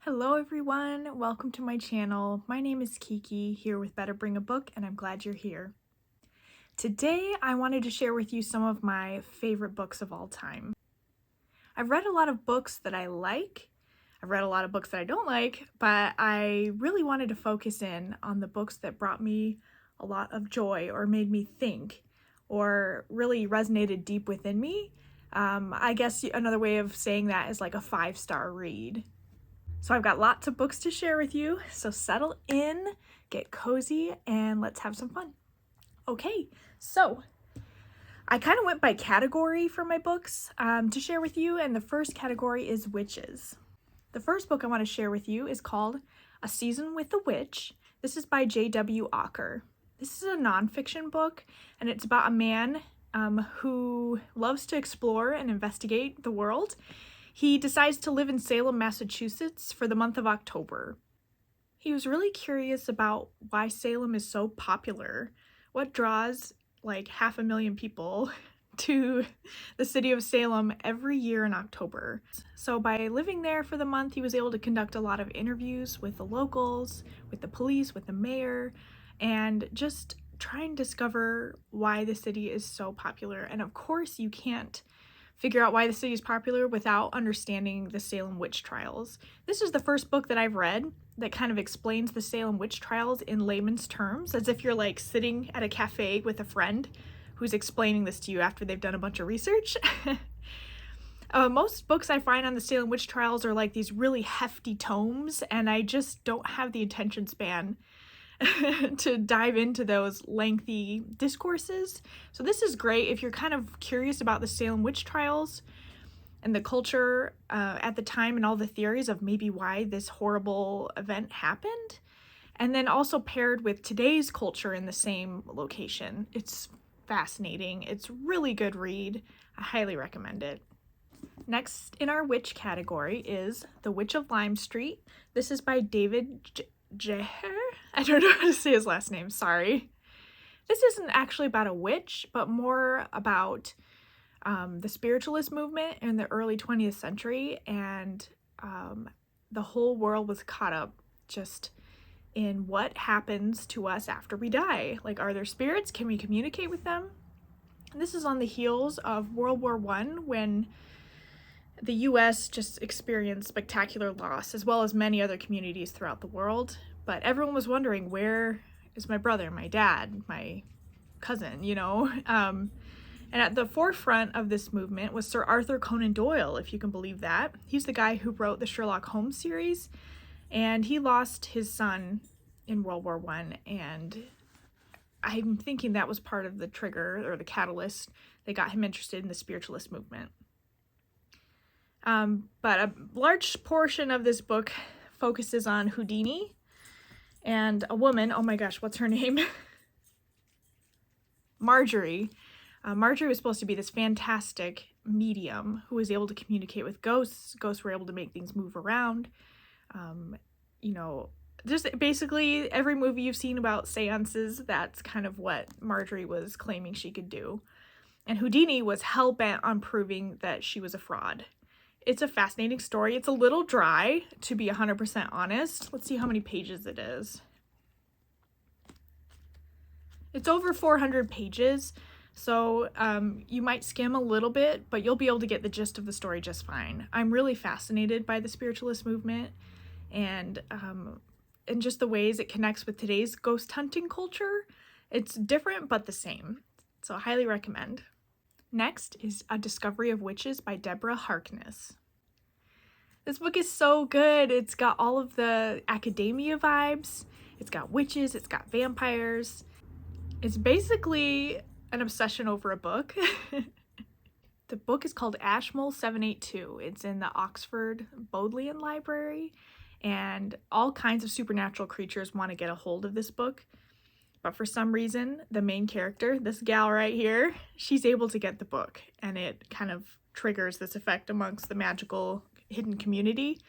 Hello everyone, welcome to my channel. My name is Kiki, here with Better Bring a Book, and I'm glad you're here. Today I wanted to share with you some of my favorite books of all time. I've read a lot of books that I like, I've read a lot of books that I don't like, but I really wanted to focus in on the books that brought me a lot of joy or made me think or really resonated deep within me. I guess another way of saying that is like a 5-star read. So I've got lots of books to share with you, so settle in, get cozy, and let's have some fun. Okay, so I kind of went by category for my books to share with you, and the first category is witches. The first book I want to share with you is called A Season with the Witch. This is by J.W. Ocker. This is a nonfiction book, and it's about a man who loves to explore and investigate the world. He decides to live in Salem, Massachusetts for the month of October. He was really curious about why Salem is so popular. What draws like 500,000 people to the city of Salem every year in October. So by living there for the month, he was able to conduct a lot of interviews with the locals, with the police, with the mayor, and just try and discover why the city is so popular. And of course, you can't figure out why the city is popular without understanding the Salem witch trials. This is the first book that I've read that kind of explains the Salem witch trials in layman's terms, as if you're like sitting at a cafe with a friend who's explaining this to you after they've done a bunch of research. Most books I find on the Salem witch trials are like these really hefty tomes, and I just don't have the attention span to dive into those lengthy discourses. So this is great if you're kind of curious about the Salem witch trials and the culture at the time and all the theories of maybe why this horrible event happened. And then also paired with today's culture in the same location. It's fascinating. It's really good read. I highly recommend it. Next in our witch category is The Witch of Lime Street. This is by David Jeher? I don't know how to say his last name, sorry. This isn't actually about a witch, but more about the spiritualist movement in the early 20th century, and the whole world was caught up just in what happens to us after we die. Like, are there spirits? Can we communicate with them? And this is on the heels of World War I, when the US just experienced spectacular loss, as well as many other communities throughout the world. But everyone was wondering, where is my brother, my dad, my cousin, you know? And at the forefront of this movement was Sir Arthur Conan Doyle, if you can believe that. He's the guy who wrote the Sherlock Holmes series, and he lost his son in World War I, and I'm thinking that was part of the trigger or the catalyst that got him interested in the spiritualist movement. But a large portion of this book focuses on Houdini and a woman, oh my gosh, what's her name? Marjorie. Marjorie was supposed to be this fantastic medium who was able to communicate with ghosts. Ghosts were able to make things move around. You know, just basically every movie you've seen about seances, that's kind of what Marjorie was claiming she could do. And Houdini was hell-bent on proving that she was a fraud. It's a fascinating story. It's a little dry, to be 100% honest. Let's see how many pages it is. It's over 400 pages, so you might skim a little bit, but you'll be able to get the gist of the story just fine. I'm really fascinated by the spiritualist movement and just the ways it connects with today's ghost hunting culture. It's different, but the same. So I highly recommend. Next is A Discovery of Witches by Deborah Harkness. This book is so good. It's got all of the academia vibes. It's got witches, it's got vampires. It's basically an obsession over a book. The book is called Ashmole 782. It's in the Oxford Bodleian Library, and all kinds of supernatural creatures want to get a hold of this book. But for some reason, the main character, this gal right here, she's able to get the book, and it kind of triggers this effect amongst the magical hidden community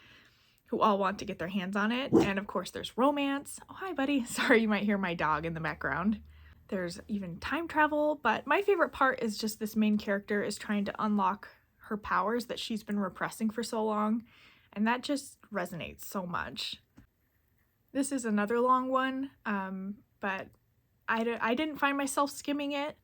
who all want to get their hands on it. And of course, there's romance. Oh, hi, buddy. Sorry, you might hear my dog in the background. There's even time travel, but my favorite part is just this main character is trying to unlock her powers that she's been repressing for so long. and that just resonates so much. This is another long one, but I didn't find myself skimming it,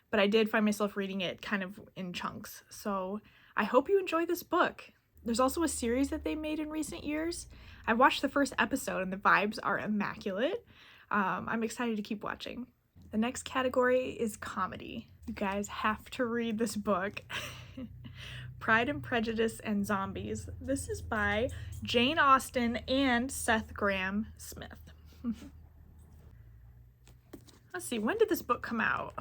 but I did find myself reading it kind of in chunks. So I hope you enjoy this book. There's also a series that they made in recent years. I watched the first episode and the vibes are immaculate. I'm excited to keep watching. The next category is comedy. You guys have to read this book. Pride and Prejudice and Zombies. This is by Jane Austen and Seth Grahame-Smith. Let's see, when did this book come out?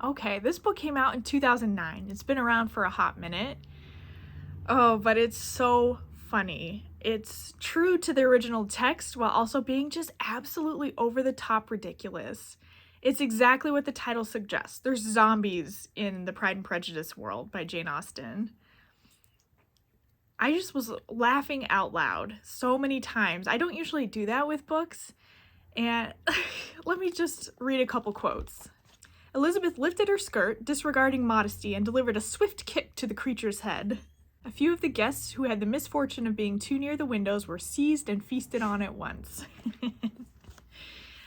Okay, this book came out in 2009. It's been around for a hot minute. Oh, but it's so funny. It's true to the original text while also being just absolutely over-the-top ridiculous. It's exactly what the title suggests. There's zombies in the Pride and Prejudice world by Jane Austen. I just was laughing out loud so many times. I don't usually do that with books. And let me just read a couple quotes. Elizabeth lifted her skirt, disregarding modesty, and delivered a swift kick to the creature's head. A few of the guests who had the misfortune of being too near the windows were seized and feasted on at once.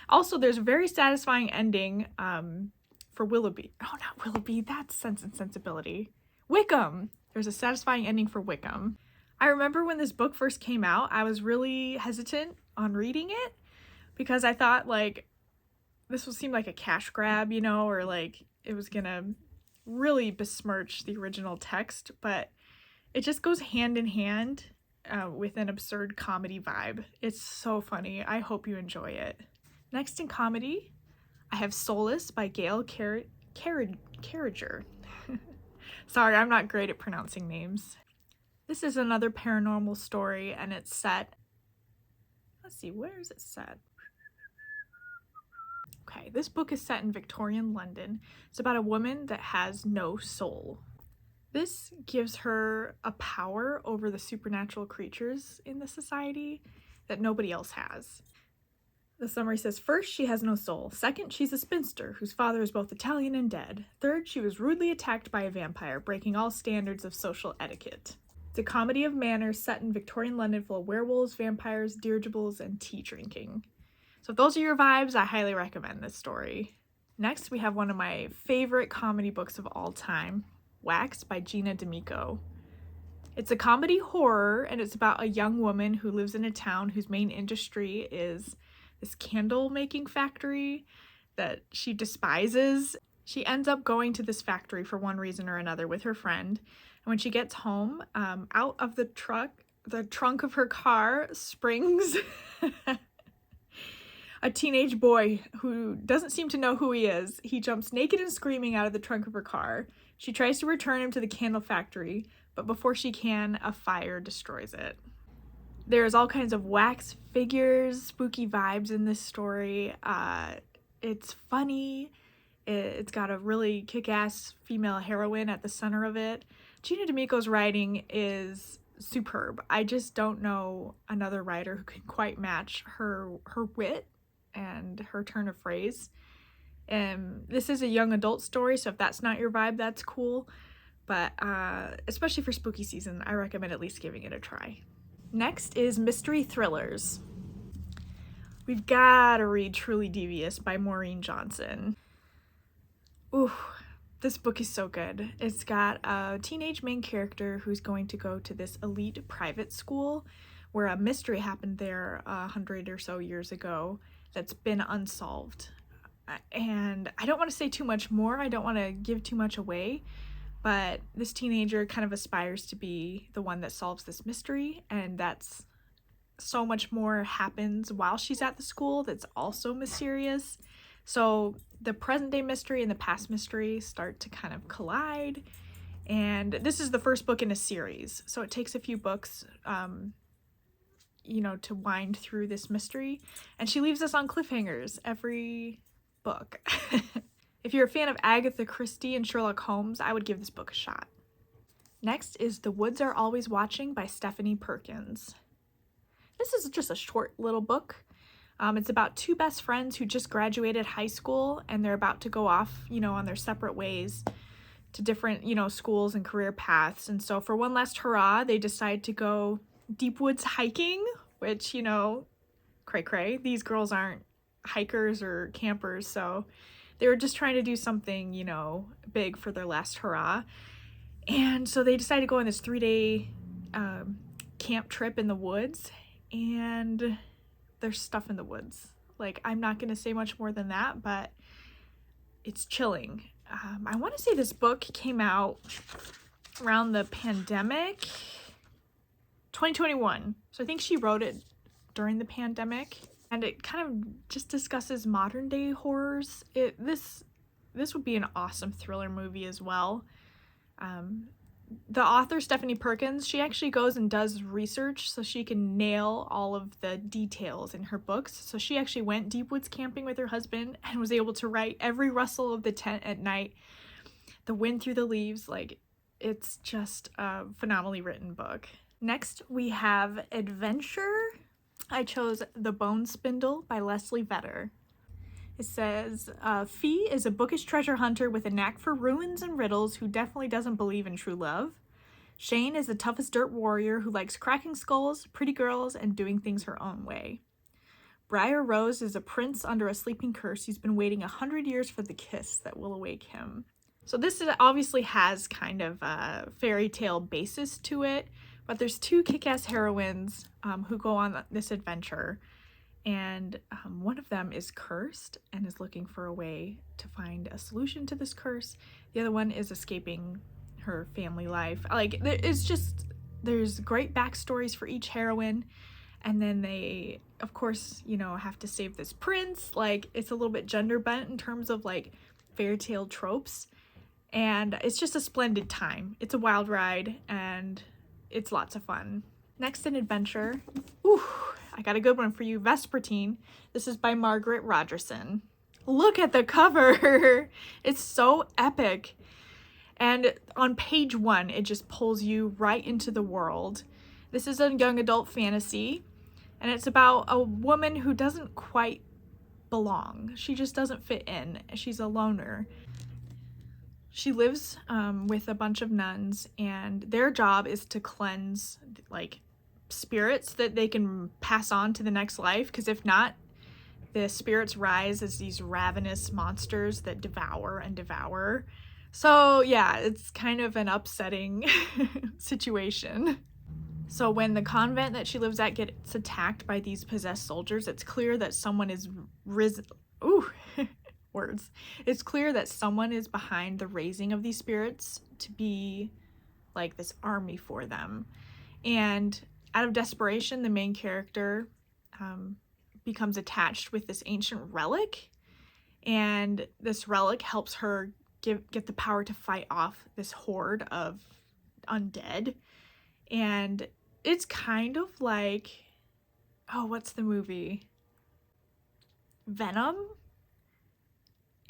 Also, there's a very satisfying ending for Willoughby. Oh, not Willoughby, that's Sense and Sensibility. Wickham! There's a satisfying ending for Wickham. I remember when this book first came out, I was really hesitant on reading it because I thought, like, this will seem like a cash grab, you know, or like it was gonna really besmirch the original text, but it just goes hand in hand with an absurd comedy vibe. It's so funny. I hope you enjoy it. Next in comedy, I have Solace by Gail Carriger. Sorry, I'm not great at pronouncing names. This is another paranormal story, and it's set... Let's see, where is it set? Okay, this book is set in Victorian London. It's about a woman that has no soul. This gives her a power over the supernatural creatures in the society that nobody else has. The summary says, first, she has no soul. Second, she's a spinster whose father is both Italian and dead. Third, she was rudely attacked by a vampire, breaking all standards of social etiquette. It's a comedy of manners set in Victorian London full of werewolves, vampires, dirigibles, and tea drinking. So if those are your vibes, I highly recommend this story. Next, we have one of my favorite comedy books of all time, Wax by Gina D'Amico. It's a comedy horror, and it's about a young woman who lives in a town whose main industry is this candle making factory that she despises. She ends up going to this factory for one reason or another with her friend. And when she gets home, out of the trunk of her car springs a teenage boy who doesn't seem to know who he is. He jumps naked and screaming out of the trunk of her car. She tries to return him to the candle factory, but before she can, a fire destroys it. There's all kinds of wax figures, spooky vibes in this story. It's funny. It's got a really kick-ass female heroine at the center of it. Gina D'Amico's writing is superb. I just don't know another writer who can quite match her wit and her turn of phrase. This is a young adult story, so if that's not your vibe, that's cool. But especially for spooky season, I recommend at least giving it a try. Next is mystery thrillers. We've got to read Truly Devious by Maureen Johnson. Ooh, this book is so good. It's got a teenage main character who's going to go to this elite private school where a mystery happened there 100 or so years ago that's been unsolved. And I don't want to say too much more. I don't want to give too much away. But this teenager kind of aspires to be the one that solves this mystery, and that's so much more happens while she's at the school that's also mysterious. So the present day mystery and the past mystery start to kind of collide, and this is the first book in a series, so it takes a few books to wind through this mystery, and she leaves us on cliffhangers every book. If you're a fan of Agatha Christie and Sherlock Holmes, I would give this book a shot. Next is The Woods Are Always Watching by Stephanie Perkins. This is just a short little book. It's about two best friends who just graduated high school and they're about to go off, on their separate ways to different, schools and career paths. And so for one last hurrah, they decide to go deep woods hiking, which, cray cray. These girls aren't hikers or campers, so they were just trying to do something, big for their last hurrah. And so they decided to go on this 3-day camp trip in the woods, and there's stuff in the woods. Like, I'm not going to say much more than that, but it's chilling. I want to say this book came out around the pandemic, 2021. So I think she wrote it during the pandemic, and it kind of just discusses modern day horrors. This would be an awesome thriller movie as well. The author, Stephanie Perkins, she actually goes and does research so she can nail all of the details in her books. So she actually went deep woods camping with her husband and was able to write every rustle of the tent at night, the wind through the leaves. Like, it's just a phenomenally written book. Next, we have Adventure. I chose The Bone Spindle by Leslie Vedder. It says, Fee is a bookish treasure hunter with a knack for ruins and riddles who definitely doesn't believe in true love. Shane is the toughest dirt warrior who likes cracking skulls, pretty girls, and doing things her own way. Briar Rose is a prince under a sleeping curse who's been waiting 100 years for the kiss that will awake him. So this obviously has kind of a fairy tale basis to it, but there's 2 kick-ass heroines who go on this adventure. And one of them is cursed and is looking for a way to find a solution to this curse. The other one is escaping her family life. Like, there's great backstories for each heroine. And then they, of course, have to save this prince. Like, it's a little bit gender bent in terms of, like, fairy tale tropes. And it's just a splendid time. It's a wild ride, and it's lots of fun. Next in Adventure, I got a good one for you, Vespertine. This is by Margaret Rogerson. Look at the cover. It's so epic. And on page 1, it just pulls you right into the world. This is a young adult fantasy, and it's about a woman who doesn't quite belong. She just doesn't fit in. She's a loner. She lives with a bunch of nuns, and their job is to cleanse, like, spirits that they can pass on to the next life, because if not, the spirits rise as these ravenous monsters that devour and devour. So yeah, it's kind of an upsetting situation. So when the convent that she lives at gets attacked by these possessed soldiers, it's clear that someone is words. It's clear that someone is behind the raising of these spirits to be like this army for them. And out of desperation, the main character becomes attached with this ancient relic, and this relic helps her get the power to fight off this horde of undead. And it's kind of like, what's the movie? Venom?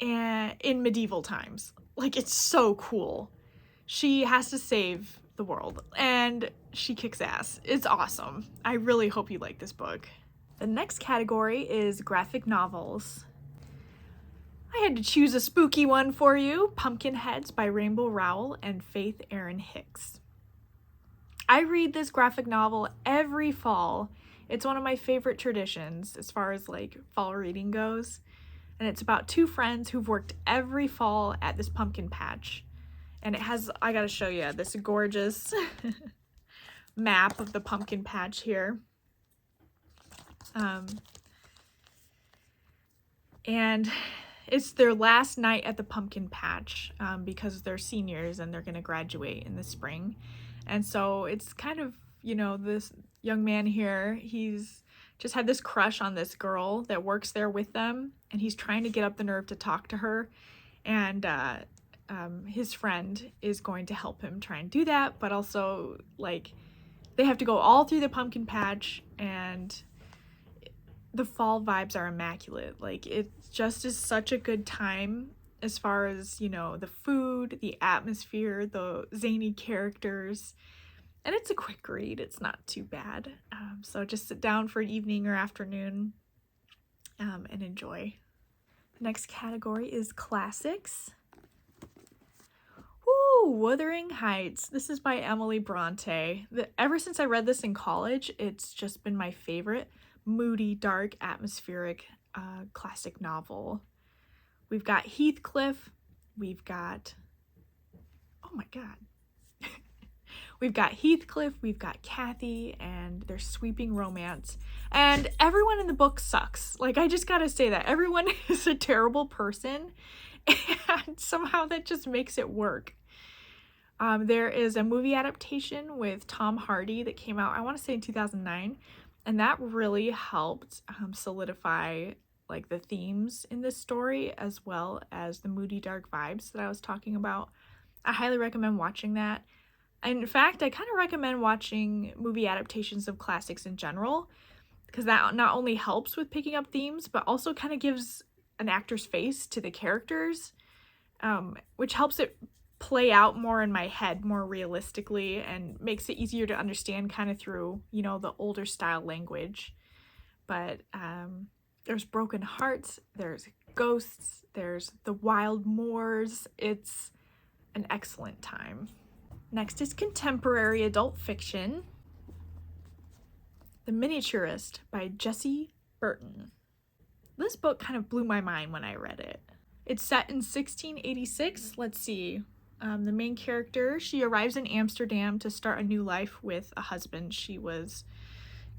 And in medieval times. Like, it's so cool. She has to save the world, and she kicks ass. It's awesome. I really hope you like this book. The next category is graphic novels. I had to choose a spooky one for you, Pumpkinheads by Rainbow Rowell and Faith Erin Hicks. I read this graphic novel every fall. It's one of my favorite traditions as far as, like, fall reading goes. And it's about 2 friends who've worked every fall at this pumpkin patch. And it has, I gotta show you, this gorgeous map of the pumpkin patch here. And it's their last night at the pumpkin patch because they're seniors and they're gonna graduate in the spring. And so it's kind of, this young man here, he's just had this crush on this girl that works there with them, and he's trying to get up the nerve to talk to her. And his friend is going to help him try and do that, but also, like, they have to go all through the pumpkin patch, and the fall vibes are immaculate. Like, it just is such a good time as far as, the food, the atmosphere, the zany characters, and it's a quick read. It's not too bad. So just sit down for an evening or afternoon and enjoy. The next category is classics. Oh, Wuthering Heights. This is by Emily Bronte. Ever since I read this in college, it's just been my favorite moody, dark, atmospheric classic novel. We've got Heathcliff. We've got... Oh my god. We've got Heathcliff, we've got Kathy, and their sweeping romance. And everyone in the book sucks. Like, I just gotta say that. Everyone is a terrible person, and somehow that just makes it work. There is a movie adaptation with Tom Hardy that came out, I want to say in 2009, and that really helped solidify like the themes in this story as well as the moody dark vibes that I was talking about. I highly recommend watching that. In fact, I kind of recommend watching movie adaptations of classics in general, because that not only helps with picking up themes, but also kind of gives an actor's face to the characters, which helps it play out more in my head more realistically and makes it easier to understand kind of through, you know, the older style language. But there's broken hearts, there's ghosts, there's the wild moors. It's an excellent time. Next is contemporary adult fiction, The Miniaturist by Jessie Burton. This book kind of blew my mind when I read it. It's set in 1686. Let's see. The main character, she arrives in Amsterdam to start a new life with a husband she was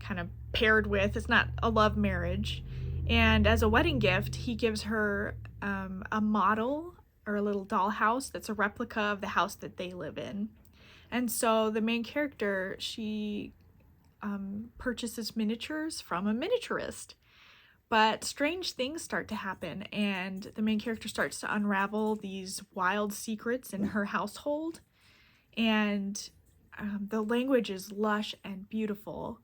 kind of paired with. It's not a love marriage. And as a wedding gift, he gives her a model or a little dollhouse that's a replica of the house that they live in. And so the main character, she purchases miniatures from a miniaturist. But strange things start to happen, and the main character starts to unravel these wild secrets in her household. And the language is lush and beautiful.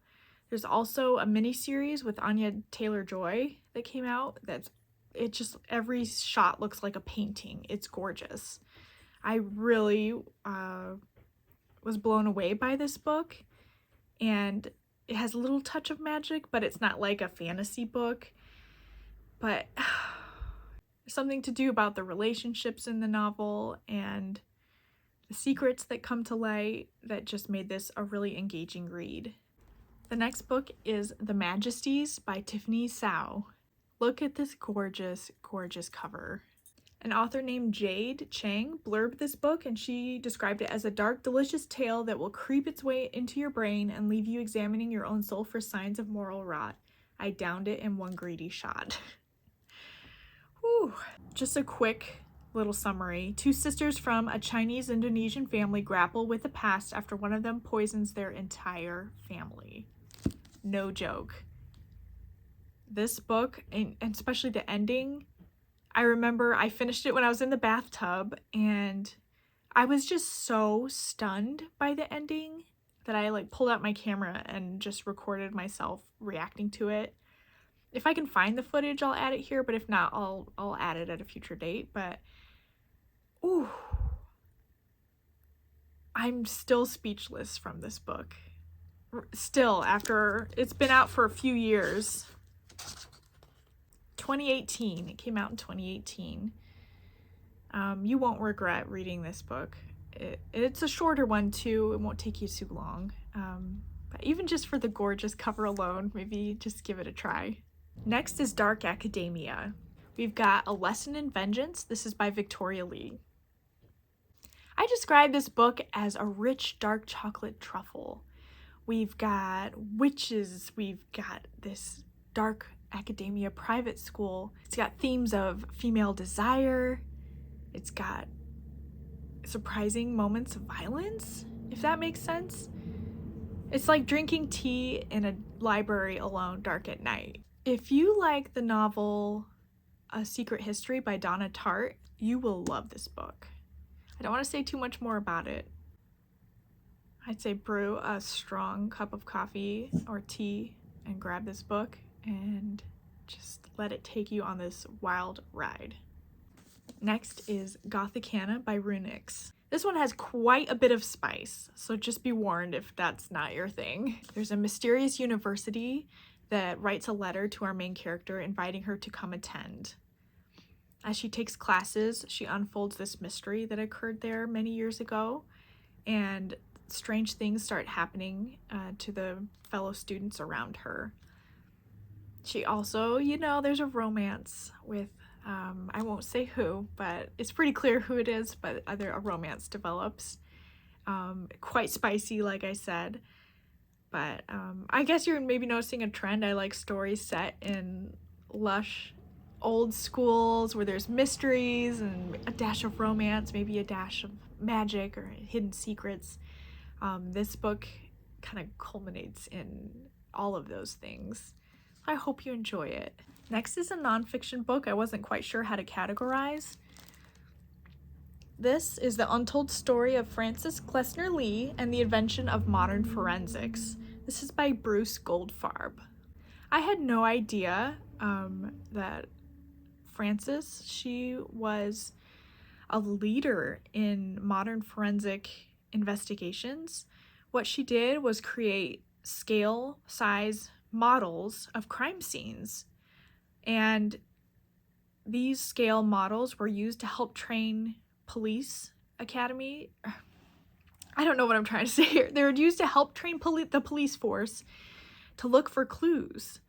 There's also a mini-series with Anya Taylor-Joy that came out. It just, every shot looks like a painting. It's gorgeous. I really was blown away by this book, and it has a little touch of magic, but it's not like a fantasy book. But there's something to do about the relationships in the novel and the secrets that come to light that just made this a really engaging read. The next book is The Majesties by Tiffany Tsao. Look at this gorgeous, gorgeous cover. An author named Jade Chang blurbed this book, and she described it as a dark, delicious tale that will creep its way into your brain and leave you examining your own soul for signs of moral rot. I downed it in one greedy shot. Whew. Just a quick little summary. Two sisters from a Chinese-Indonesian family grapple with the past after one of them poisons their entire family. No joke. This book, and especially the ending, I remember I finished it when I was in the bathtub, and I was just so stunned by the ending that I like pulled out my camera and just recorded myself reacting to it. If I can find the footage, I'll add it here, but if not, I'll add it at a future date. But ooh, I'm still speechless from this book. Still, after it's been out for a few years. 2018. It came out in 2018. You won't regret reading this book. It's a shorter one too. It won't take you too long. But even just for the gorgeous cover alone, maybe just give it a try. Next is Dark Academia. We've got A Lesson in Vengeance. This is by Victoria Lee. I describe this book as a rich dark chocolate truffle. We've got witches. We've got this dark academia private school. It's got themes of female desire. It's got surprising moments of violence, if that makes sense. It's like drinking tea in a library alone, dark at night. If you like the novel A Secret History by Donna Tartt, you will love this book. I don't want to say too much more about it. I'd say brew a strong cup of coffee or tea and grab this book and just let it take you on this wild ride. Next is Gothicana by Runix. This one has quite a bit of spice, so just be warned if that's not your thing. There's a mysterious university that writes a letter to our main character inviting her to come attend. As she takes classes, she unfolds this mystery that occurred there many years ago, and strange things start happening to the fellow students around her. She also, there's a romance with, I won't say who, but it's pretty clear who it is, but a romance develops. Quite spicy, like I said. But I guess you're maybe noticing a trend. I like stories set in lush old schools where there's mysteries and a dash of romance, maybe a dash of magic or hidden secrets. This book kind of culminates in all of those things. I hope you enjoy it. Next is a nonfiction book I wasn't quite sure how to categorize. This is The Untold Story of Frances Glessner Lee and the Invention of Modern Forensics. This is by Bruce Goldfarb. I had no idea that Frances, she was a leader in modern forensic investigations. What she did was create scale size models of crime scenes. And these scale models were used to help train police academy. I don't know what I'm trying to say here. They were used to help train the police force to look for clues,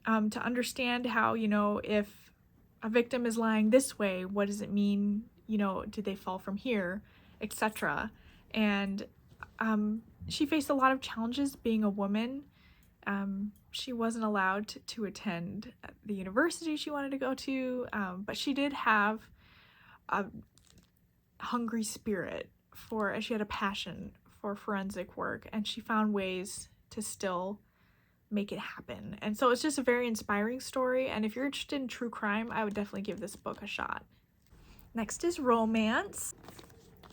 to understand how, if a victim is lying this way, what does it mean? Did they fall from here, etc. And she faced a lot of challenges being a woman. She wasn't allowed to attend the university she wanted to go to, but she did have a hungry spirit she had a passion for forensic work, and she found ways to still make it happen. And so it's just a very inspiring story, and if you're interested in true crime, I would definitely give this book a shot. Next is romance.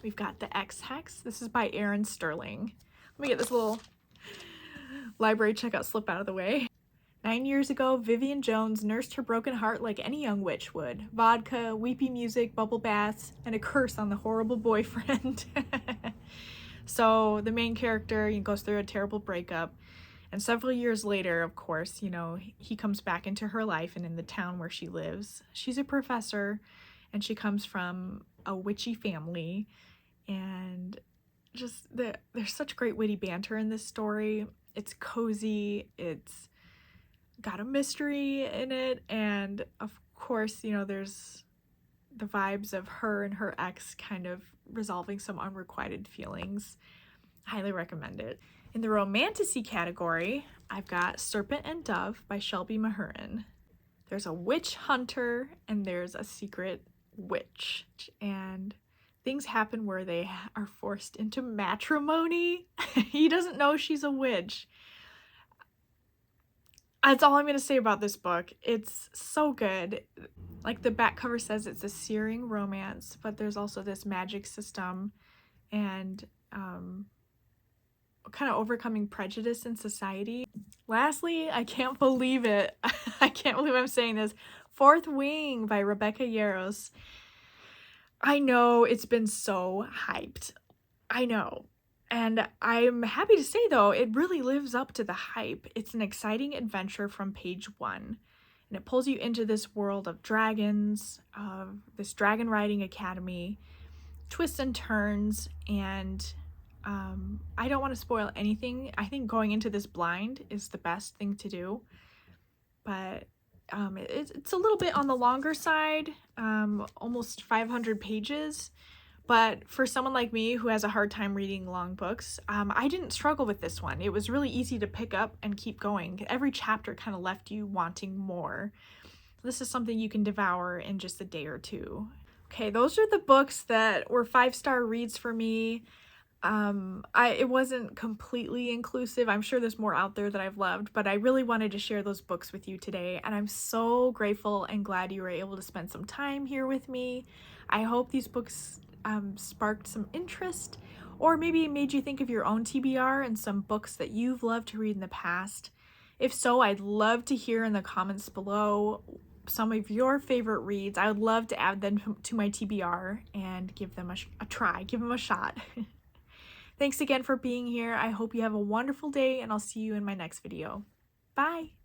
We've got The Ex-Hex. This is by Erin Sterling. Let me get this little library checkout slip out of the way. 9 years ago, Vivian Jones nursed her broken heart like any young witch would. Vodka, weepy music, bubble baths, and a curse on the horrible boyfriend. So the main character goes through a terrible breakup. And several years later, of course, he comes back into her life and in the town where she lives. She's a professor, and she comes from a witchy family. And just there's such great witty banter in this story. It's cozy. It's got a mystery in it, and of course, there's the vibes of her and her ex kind of resolving some unrequited feelings. Highly recommend it. In the romantasy category, I've got Serpent and Dove by Shelby Mahurin. There's a witch hunter and there's a secret witch, and things happen where they are forced into matrimony. He doesn't know she's a witch. That's all I'm going to say about this book. It's so good. Like the back cover says, it's a searing romance, but there's also this magic system and kind of overcoming prejudice in society. Lastly, I can't believe it. I can't believe I'm saying this. Fourth Wing by Rebecca Yarros. I know it's been so hyped. I know. And I'm happy to say, though, it really lives up to the hype. It's an exciting adventure from page one. And it pulls you into this world of dragons, of this dragon riding academy, twists and turns, and I don't want to spoil anything. I think going into this blind is the best thing to do. But it's a little bit on the longer side, almost 500 pages. But for someone like me who has a hard time reading long books, I didn't struggle with this one. It was really easy to pick up and keep going. Every chapter kind of left you wanting more. This is something you can devour in just a day or two. Okay, those are the books that were 5-star reads for me. It wasn't completely inclusive. I'm sure there's more out there that I've loved, but I really wanted to share those books with you today, and I'm so grateful and glad you were able to spend some time here with me. I hope these books sparked some interest, or maybe made you think of your own TBR and some books that you've loved to read in the past. If so, I'd love to hear in the comments below some of your favorite reads. I would love to add them to my TBR and give them a try, give them a shot. Thanks again for being here. I hope you have a wonderful day, and I'll see you in my next video. Bye!